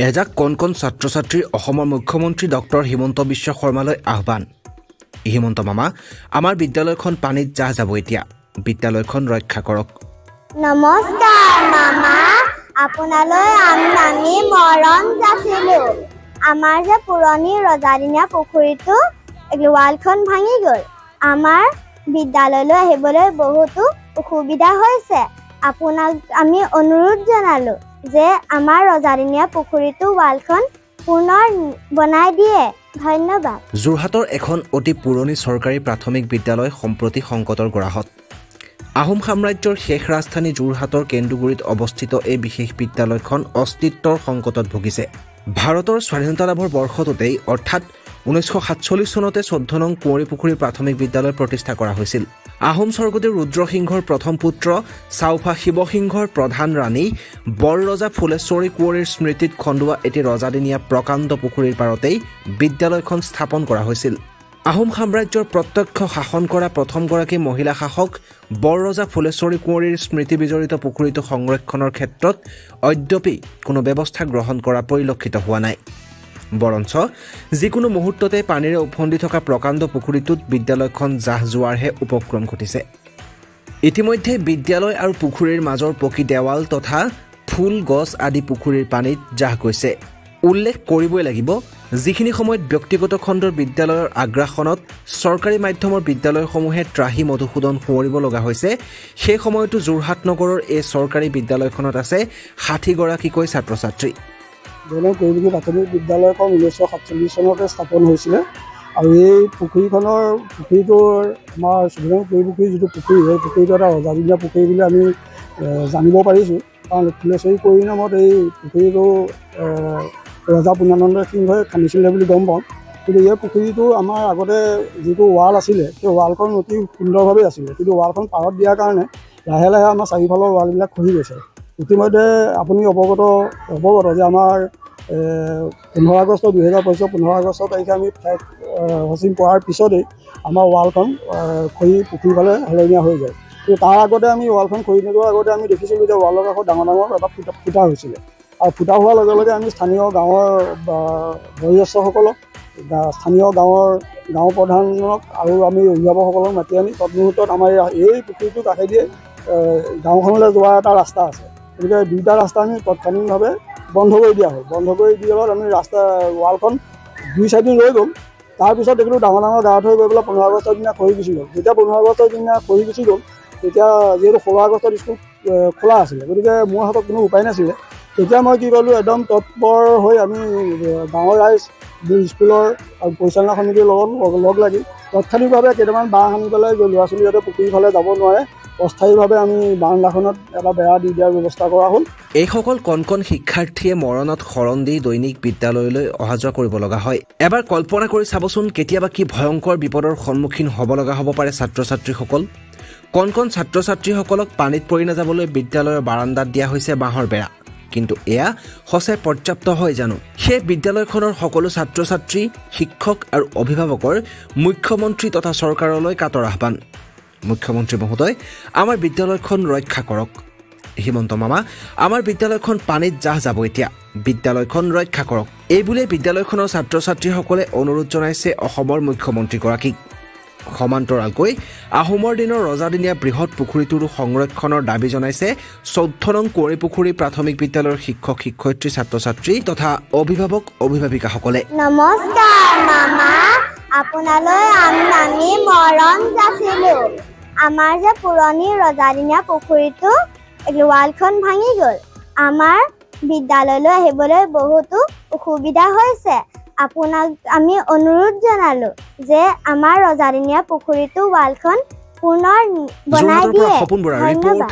এজাক কণ কণ ছাত্ৰ ছাত্ৰীৰ অসমৰ মুখ্যমন্ত্ৰী ডক্টৰ হিমন্ত বিশ্ব শৰ্মালৈ আহ্বান। হিমন্ত মামা, আমাৰ বিদ্যালয়খন পানীত জাহ যাব এতিয়া, বিদ্যালয়খন ৰক্ষা কৰক। নমস্কাৰ মামা, আপোনালৈ আমি মৰম যাচিলোঁ। আমাৰ যে পুৰণি ৰজাদিনীয়া পুখুৰীটো ৱালখন ভাঙি গ'ল। আমাৰ বিদ্যালয়লৈ আহিবলৈ বহুতো অসুবিধা হৈছে। আপোনাক আমি অনুৰোধ জনালোঁ যে আমাৰ ৰজাদিনীয়া পুখুৰীটো ৱালখন পুনৰ বনাই দিয়ে। ধন্যবাদ। যোৰহাটৰ এখন অতি পুৰণি চৰকাৰী প্ৰাথমিক বিদ্যালয় সম্প্ৰতি সংকটৰ গৰাহত। আহোম সাম্ৰাজ্যৰ শেষ ৰাজধানী যোৰহাটৰ কেন্দুগুৰিত অৱস্থিত এই বিশেষ বিদ্যালয়খন অস্তিত্বৰ সংকটত ভুগিছে। ভাৰতৰ স্বাধীনতা লাভৰ বৰ্ষটোতেই অৰ্থাৎ 1947 চনতে 14 নং কুঁৱৰীপুখুৰী প্ৰাথমিক বিদ্যালয় প্ৰতিষ্ঠা কৰা হৈছিল। আহোম স্বৰ্গদেউ ৰুদ্ৰসিংহৰ প্ৰথম পুত্ৰ চাওফা শিৱসিংহৰ প্ৰধান ৰাণী বৰৰজা ফুলেশ্বৰী কুঁৱৰীৰ স্মৃতিত খন্দোৱা এটি ৰজাদিনীয়া প্ৰকাণ্ড পুখুৰীৰ পাৰতেই বিদ্যালয়খন স্থাপন কৰা হৈছিল। আহোম সাম্ৰাজ্যৰ প্ৰত্যক্ষ শাসন কৰা প্ৰথমগৰাকী মহিলা শাসক বৰৰজা ফুলেশ্বৰী কুঁৱৰীৰ স্মৃতি বিজড়িত পুখুৰীটো সংৰক্ষণৰ ক্ষেত্ৰত অদ্যপি কোনো ব্যৱস্থা গ্ৰহণ কৰা পৰিলক্ষিত হোৱা নাই। বৰঞ্চ যিকোনো মুহূৰ্ততে পানীৰে উফন্দি থকা প্ৰকাণ্ড পুখুৰীটোত বিদ্যালয়খন জাহ যোৱাৰহে উপক্ৰম ঘটিছে। ইতিমধ্যে বিদ্যালয় আৰু পুখুৰীৰ মাজৰ পকী দেৱাল তথা ফুল গছ আদি পুখুৰীৰ পানীত জাহ গৈছে। উল্লেখ কৰিবই লাগিব, যিখিনি সময়ত ব্যক্তিগত খণ্ডৰ বিদ্যালয়ৰ আগ্ৰাসনত চৰকাৰী মাধ্যমৰ বিদ্যালয়সমূহে ত্ৰাহি মধুসূদন সোঁৱৰিব লগা হৈছে, সেই সময়তো যোৰহাট নগৰৰ এই চৰকাৰী বিদ্যালয়খনত আছে 60 গৰাকীকৈ ছাত্ৰ ছাত্ৰী। কুঁৱৰীপুখুৰী প্ৰাথমিক বিদ্যালয়খন 1947 চনতে স্থাপন হৈছিলে আৰু এই পুখুৰীটোৰ আমাৰ কুঁৱৰীপুখুৰী যিটো পুখুৰী, সেই পুখুৰীটো এটা ৰজাদিনীয়া পুখুৰী বুলি আমি জানিব পাৰিছোঁ। কাৰণ ফুলেশ্বৰী কুঁৱৰীৰ নামত এই পুখুৰীটো ৰজা পুৰ্ণানন্দ সিংহই খান্দিছিলে বুলি গম পাওঁ। কিন্তু এই পুখুৰীটো আমাৰ আগতে যিটো ৱাল আছিলে, সেই ৱালখন অতি সুন্দৰভাৱেই আছিলে, কিন্তু ৱালখন পাৰত দিয়াৰ কাৰণে লাহে লাহে আমাৰ চাৰিওফালৰ ৱালবিলাক খহি গৈছে। ইতিমধ্যে আপুনি অৱগত যে আমাৰ 15 আগষ্ট 2025 15 আগষ্ট তাৰিখে আমি ফ্লেগ হচিং কৰাৰ পিছতেই আমাৰ ৱালখন খহি পুখুৰীৰ ফালে হেলনীয়া হৈ যায়। কিন্তু তাৰ আগতে আমি ৱালখন খহি নোযোৱাৰ আগতে আমি দেখিছিলোঁ যে ৱালৰ কাষত ডাঙৰ ডাঙৰ এটা ফুটা হৈছিলে। আৰু ফুটা হোৱাৰ লগে লগে আমি স্থানীয় গাঁৱৰ বয়োজ্যেষ্ঠসকলক, স্থানীয় গাঁও প্ৰধানক আৰু আমি অভিভাৱকসকলক মাতি আনি তৎমুহূৰ্তত আমাৰ এই পুখুৰীটোৰ কাষেদিয়ে গাঁওখনলৈ যোৱা এটা ৰাস্তা আছে, গতিকে দুইটা ৰাস্তা আমি তৎকালীনভাৱে বন্ধ কৰি দিয়া হ'ল। বন্ধ কৰি দিয়াত আমি ৱালখন দুই চাইডে ৰৈ গ'ল। তাৰপিছত দেখিলোঁ ডাঙৰ ডাঙৰ গাঁত হৈ গৈ পেলাই 15 আগষ্টৰ দিনা খহি গুচি গ'ল। যেতিয়া 15 আগষ্টৰ দিনা খহি গুচি গ'ল, তেতিয়া যিহেতু 16 আগষ্টত স্কুল খোলা আছিলে, গতিকে মোৰ হাতত কোনো উপায় নাছিলে। তেতিয়া মই কি কৰিলোঁ, একদম তৎপৰ হৈ আমি গাঁৱৰ ৰাইজ, স্কুলৰ আৰু পৰিচালনা সমিতিৰ লগত লগ লাগি তাৎক্ষণিকভাৱে কেইটামান বাঁহ আনি পেলাই ল'ৰা ছোৱালী যাতে পুখুৰীৰ ফালে যাব নোৱাৰে, অস্থায়ীভাৱে আমি বাৰান্দাখনত এটা বেৰা দি দিয়াৰ ব্যৱস্থা কৰা হ'ল। এইসকল কণ কণ শিক্ষাৰ্থীয়ে মৰণত শৰণ দি দৈনিক বিদ্যালয়লৈ অহা যোৱা কৰিব লগা হয়। এবাৰ কল্পনা কৰি চাবচোন, কেতিয়াবা কি ভয়ংকৰ বিপদৰ সন্মুখীন হ'ব লগা হ'ব পাৰে ছাত্ৰ ছাত্ৰীসকল। কণ কণ ছাত্ৰ ছাত্ৰীসকলক পানীত পৰি নাযাবলৈ বিদ্যালয়ৰ বাৰান্দাত দিয়া হৈছে বাঁহৰ বেৰা। কিন্তু এয়া সঁচাই পৰ্যাপ্ত হয় জানো? সেই বিদ্যালয়খনৰ সকলো ছাত্ৰ ছাত্ৰী, শিক্ষক আৰু অভিভাৱকৰ মুখ্যমন্ত্ৰী তথা চৰকাৰলৈ কাটৰ আহ্বান। মুখ্যমন্ত্ৰী মহোদয়, আমাৰ বিদ্যালয়খন ৰক্ষা কৰক। হিমন্ত মামা, আমাৰ বিদ্যালয়খন পানীত জাহ যাব এতিয়া, বিদ্যালয়খন ৰক্ষা কৰক। এইবুলিয়ে বিদ্যালয়খনৰ ছাত্ৰ ছাত্ৰীসকলে অনুৰোধ জনাইছে অসমৰ মুখ্যমন্ত্ৰীগৰাকীক। সমান্তৰালকৈ আহোমৰ দিনৰ ৰজাদিনীয়া বৃহৎ পুখুৰীটোৰো সংৰক্ষণৰ দাবী জনাইছে 14 নং কুঁৱৰীপুখুৰী প্ৰাথমিক বিদ্যালয়ৰ শিক্ষক শিক্ষয়িত্ৰী, ছাত্ৰ ছাত্ৰী তথা অভিভাৱক অভিভাৱিকাসকলে। নমস্কাৰ মামা, আপোনালৈ আমি মৰম যাচিলোঁ। আমাৰ যে পুৰণি ৰজাদিনীয়া পুখুৰীটো ৱালখন ভাঙি গ'ল। আমাৰ বিদ্যালয়লৈ আহিবলৈ বহুতো অসুবিধা হৈছে। আপোনাক আমি অনুৰোধ জনালোঁ যে আমাৰ ৰজাদিনীয়া পুখুৰীটো ৱালখন পুনৰ বনাই দিয়ে। ধন্যবাদ।